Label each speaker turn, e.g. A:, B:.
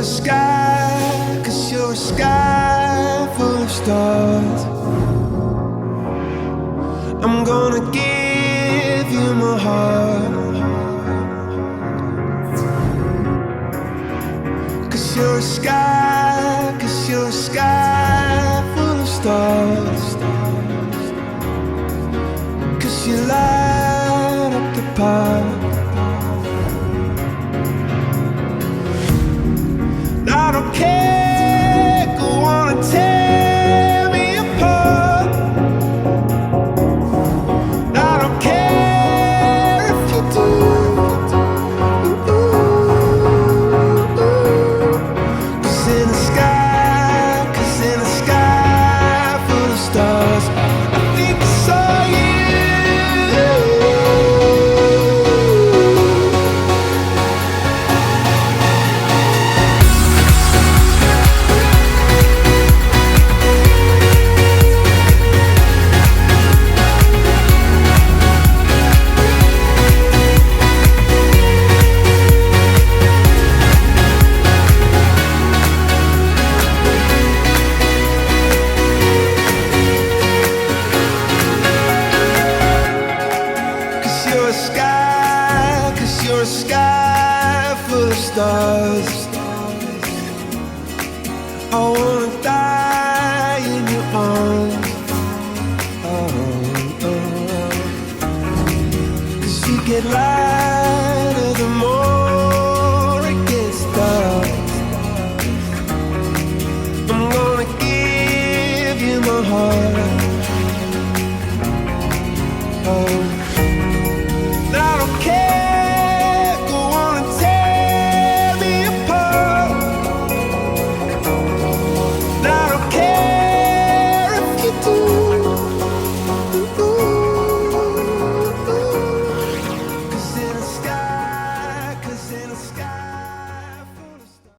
A: sky, 'cause you're a sky full of stars. I'm gonna give you my heart, 'cause you're a sky, 'cause you're a sky full of stars. 'Cause you light up the park. I don't care, go on and tear me apart. I don't care if you do. 'Cause in the sky, 'cause in the sky full of stars, I think I saw you. You're a sky, 'cause you're a sky full of stars. I wanna die in your arms. Oh, oh. 'Cause you get lighter the more it gets dark. I'm gonna give you my heart. Oh.